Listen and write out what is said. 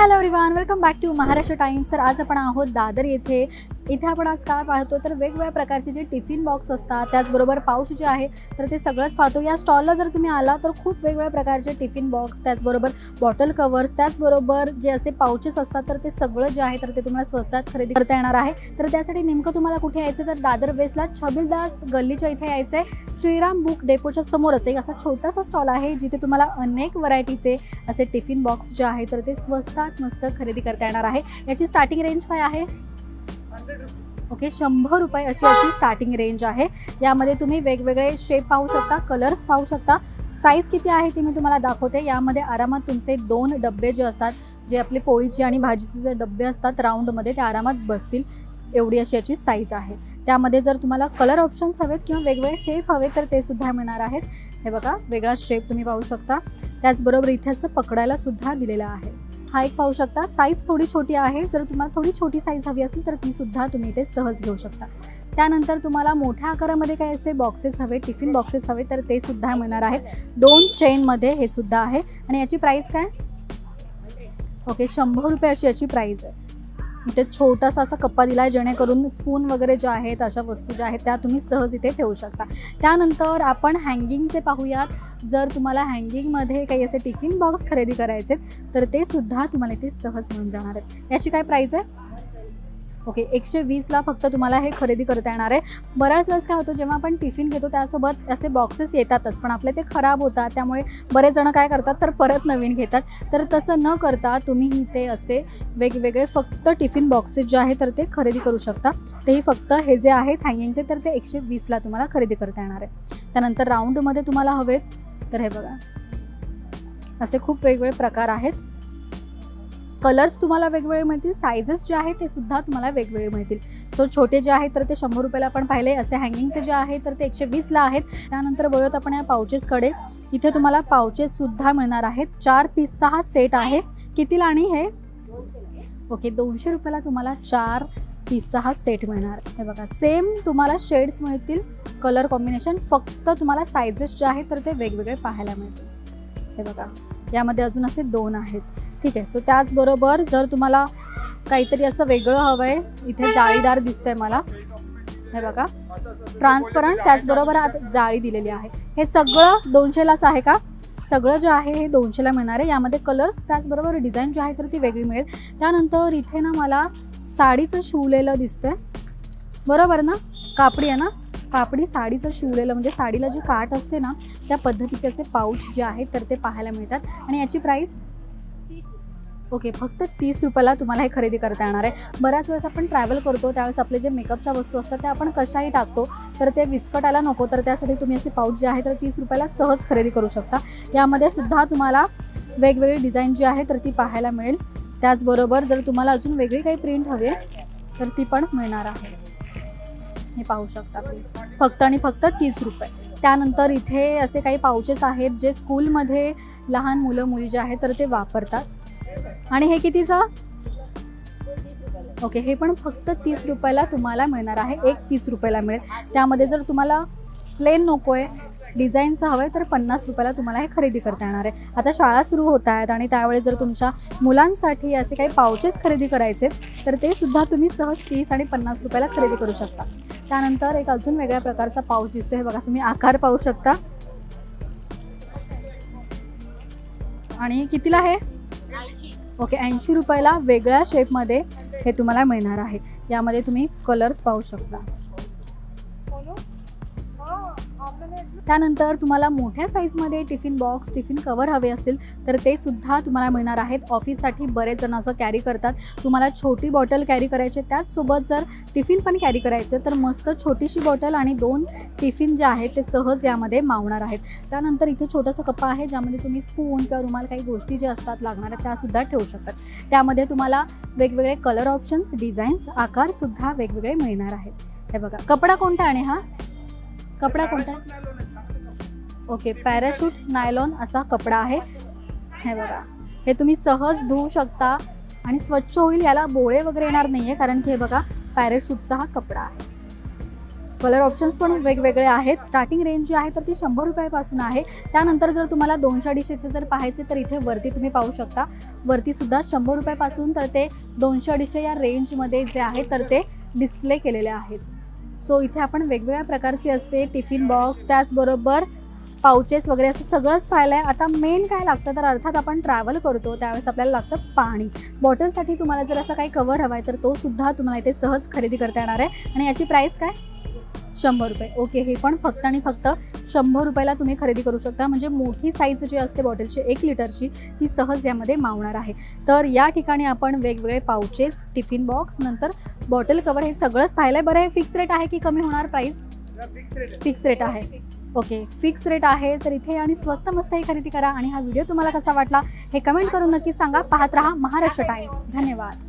Hello everyone, welcome back to Maharashtra Times. तर आज आपण आहोत दादर येथे आपण आज काय पाहतो तर वेगवेगळ्या प्रकारचे जे टिफिन बॉक्स असतात, त्याचबरोबर पाऊच जे आहे तर ते सगळंच पाहतो। या स्टॉलला जर तुम्ही आला तर खूप वेगवेगळ्या प्रकारचे टिफिन बॉक्स, त्याचबरोबर बॉटल कव्हर्स, त्याचबरोबर जे असे पाउचेस असतात तर ते सगळं जे आहे तर ते तुम्हाला स्वस्तात खरेदी करता येणार आहे। तर त्यासाठी नेमकं तुम्हाला कुठे यायचं तर दादर वेस्टला छबिलदास गल्लीच्या इथे यायचं आहे। श्रीराम बुक डेपोच्या समोरच एक असा छोटासा स्टॉल आहे जिथे तुम्हाला अनेक व्हरायटीचे असे टिफिन बॉक्स जे आहे तर ते स्वस्तात मस्त खरेदी करता येणार आहे। याची स्टार्टिंग रेंज काय आहे? ओके, 100 रुपये अशी याची स्टार्टिंग रेंज आहे। यामध्ये तुम्ही वेगवेगळे शेप पाहू शकता, कलर्स पाहू शकता। साईज किती आहे ती मी तुम्हाला दाखवते। यामध्ये आरामात तुमचे 2 डब्बे जे असतात, जे आपले पोळीचे आणि भाजीचे जे डब्बे असतात राऊंडमध्ये, ते आरामात बसतील एवढी अशी याची साईज आहे। त्यामध्ये जर तुम्हाला कलर ऑप्शन्स हवेत किंवा वेगवेगळे शेप हवे तर ते सुद्धा मिळणार आहेत। हे बघा, वेगळा शेप तुम्ही पाहू शकता। त्याचबरोबर इथे असं पकडायला सुद्धा दिलेलं आहे। हा एक पाहू शकता, साईज थोडी छोटी आहे। जर तुम्हाला थोडी छोटी साईज हवी असेल तर ती सुद्धा तुम्ही इथे सहज घेऊ शकता। त्यानंतर तुम्हाला मोठ्या आकारामध्ये काही असे बॉक्सेस हवे, टिफिन बॉक्सेस हवे तर ते सुद्धा मिळणार आहेत। 2 चेनमध्ये हे सुद्धा आहे। आणि याची प्राइस काय? ओके, 100 रुपये अशी याची प्राइस आहे। इथे छोटासा असा कप्पा दिला आहे जेणेकरून स्पून वगैरे ज्या आहेत, अशा वस्तू ज्या आहेत त्या तुम्ही सहज इथे ठेवू शकता। त्यानंतर आपण हँगिंगचे पाहूयात। जर तुम्हाला हँगिंगमध्ये काही असे टिफिन बॉक्स खरेदी करायचे तर ते सुद्धा तुम्हाला इथे सहज मिळून जाणार आहेत। याची काय प्राइस आहे? ओके, 120ला फक्त तुम्हाला हे खरेदी करता येणार आहे। बऱ्याच वेळेस काय होतं, जेव्हा आपण टिफिन घेतो त्यासोबत असे बॉक्सेस येतातच, पण आपले ते खराब होतात। त्यामुळे बरेच जण काय करतात तर परत नवीन घेतात। तर तसं न करता तुम्ही इथे असे वेगवेगळे फक्त टिफिन बॉक्सेस जे आहेत तर ते खरेदी करू शकता। तेही फक्त हे जे आहेत हँगिंगचे तर ते 120ला तुम्हाला खरेदी करता येणार आहे। त्यानंतर राऊंडमध्ये तुम्हाला हवेत तर हे बघा, असे खूप वेगवेगळे प्रकार आहेत। कलर्स तुम्हाला वेगवेगळे मिळतील, साइजेस जे आहेत ते सुद्धा तुम्हाला वेगवेगळे मिळतील। सो छोटे जे आहेत तर ते 100 रुपयाला आपण पाहिले, असे हँगिंगचे जे आहे तर ते 120ला आहेत। त्यानंतर वळत आपण या पाउचेसकडे। इथे तुम्हाला पाउचेस सुद्धा मिळणार आहेत। 4 पीसचा हा सेट आहे। कितीला? आणि हे ओके, 200 रुपयाला तुम्हाला 4 पीसचा हा सेट मिळणार। हे बघा, सेम तुम्हाला शेड्स मिळतील, कलर कॉम्बिनेशन, फक्त तुम्हाला साइजेस जे आहेत तर ते वेगवेगळे पाहायला मिळतील। हे बघा, यामध्ये अजून असे 2 आहेत। ठीक आहे। सो त्याचबरोबर जर तुम्हाला काहीतरी असं वेगळं हवं आहे, इथे जाळीदार दिसतंय मला, हे बघा ट्रान्सपरंट, त्याचबरोबर आत जाळी दिलेली आहे। हे सगळं 200लाच आहे का? सगळं जे आहे हे 200ला मिळणार आहे। यामध्ये कलर्स त्याचबरोबर डिझाईन जी आहे तर ती वेगळी मिळेल। त्यानंतर इथे ना मला साडीचं शिवलेलं दिसतंय, बरोबर ना? कापडी आहे ना, कापडी साडीचं शिवलेलं, म्हणजे साडीला जी काठ असते ना त्या पद्धतीचे असे पाऊच जे आहेत तर ते पाहायला मिळतात। आणि याची प्राइस ओके, फक्त 30 रुपयाला तुम्हाला हे खरेदी करता येणार आहे। बऱ्याच वेळेस आपण ट्रॅव्हल करतो त्यावेळेस आपले जे मेकअपच्या वस्तू असतात त्या आपण कशाही टाकतो, तर ते विस्कटायला नको, तर त्यासाठी तुम्ही असे पाऊच जे आहे तर 30 रुपयाला सहज खरेदी करू शकता। यामध्ये सुद्धा तुम्हाला वेगवेगळी डिझाईन जी आहे तर ती पाहायला मिळेल। त्याचबरोबर जर तुम्हाला अजून वेगळी काही प्रिंट हवी तर ती पण मिळणार आहे। हे पाहू शकता फक्त आणि फक्त 30 रुपये। त्यानंतर इथे असे काही पाउचेस आहेत जे स्कूलमध्ये लहान मुलं मुली जे आहेत तर ते वापरतात। आणि हे कितीचं? ओके, हे पण फक्त 30 रुपयाला तुम्हाला मिळणार आहे। एक 30 रुपयाला मिळेल। त्यामध्ये जर तुम्हाला प्लेन नको आहे, डिझाईनचं हवं आहे तर 50 रुपयाला तुम्हाला हे खरेदी करता येणार आहे। आता शाळा सुरू होत आहेत आणि त्यावेळेस जर तुमच्या मुलांसाठी असे काही पाउचेस खरेदी करायचे तर ते सुद्धा तुम्ही सहज 30 आणि 50 रुपयाला खरेदी करू शकता। त्यानंतर एक अजून वेगळ्या प्रकारचा पाऊच दिसतो, हे बघा, तुम्ही आकार पाहू शकता। आणि कितीला आहे? ओके, 80 रुपयाला वेगळ्या शेपमध्ये हे तुम्हाला मिळणार आहे। यामध्ये तुम्ही कलर्स पाहू शकता। त्यानंतर तुम्हाला मोठ्या साईजमध्ये टिफिन बॉक्स, टिफिन कवर हवे असतील तर ते सुद्धा तुम्हाला मिळणार आहेत। ऑफिससाठी बरेच जण असं कॅरी करतात। तुम्हाला छोटी बॉटल कॅरी करायची, त्याचसोबत जर टिफिन पण कॅरी करायचं तर मस्त छोटीशी बॉटल आणि 2 टिफिन जे आहेत ते सहज यामध्ये मावणार आहेत। त्यानंतर इथे छोटासा कप्पा आहे ज्यामध्ये तुम्ही स्पून किंवा रुमाल, काही गोष्टी ज्या असतात लागणाऱ्या त्यासुद्धा ठेवू शकतात। त्यामध्ये तुम्हाला वेगवेगळे कलर ऑप्शन्स, डिझाईन्स, आकारसुद्धा वेगवेगळे मिळणार आहेत। हे बघा, कपडा कोणता? आणि हा कपडा कोणता? ओके, पॅराशूट नायलॉन असा कपडा आहे। हे बघा, हे तुम्ही सहज धुवू शकता आणि स्वच्छ होईल, याला बोळे वगैरे येणार नाही आहे, कारण की हे बघा पॅराशूटचा हा कपडा आहे। कलर ऑप्शन्स पण वेगवेगळे आहेत. स्टार्टिंग रेंज जी आहे तर ती 100 रुपयापासून आहे. त्यानंतर जर तुम्हाला 200 डिशेस जर पाहायचे तर इथे वरती तुम्ही पाहू शकता, वरतीसुद्धा 100 रुपयापासून तर ते 200-250 या रेंजमध्ये जे आहे तर ते डिस्प्ले केलेले आहेत. सो इथे आपण वेगवेगळ्या प्रकारचे असे टिफिन बॉक्स, त्याचबरोबर पाउचेस वगैरे असं सगळंच पाहिलं आहे. आता मेन काय लागतं तर अर्थात आपण ट्रॅव्हल करतो त्यावेळेस आपल्याला लागतं पाणी. बॉटलसाठी तुम्हाला जर असं काही कवर हवा आहे तर तो सुद्धा तुम्हाला इथे सहज खरेदी करता येणार आहे. आणि याची प्राईस काय? 100 रुपये. ओके, हे पण फक्त आणि फक्त 100 रुपयाला तुम्ही खरेदी करू शकता. म्हणजे मोठी साईज जी असते बॉटलची 1 लिटरची ती सहज यामध्ये मावणार आहे. तर या ठिकाणी आपण वेगवेगळे पाउचेस, टिफिन बॉक्स, नंतर बॉटल कवर हे सगळंच पाहिलं आहे. बरं, हे फिक्स रेट आहे की कमी होणार प्राईस? फिक्स रेट आहे. ओके, फिक्स रेट आहे. तर इथे आणि स्वस्त मस्त ही खरेदी करा. आणि हा व्हिडिओ तुम्हाला कसा वाटला हे कमेंट करून नक्की सांगा. पाहत रहा महाराष्ट्र टाइम्स. धन्यवाद.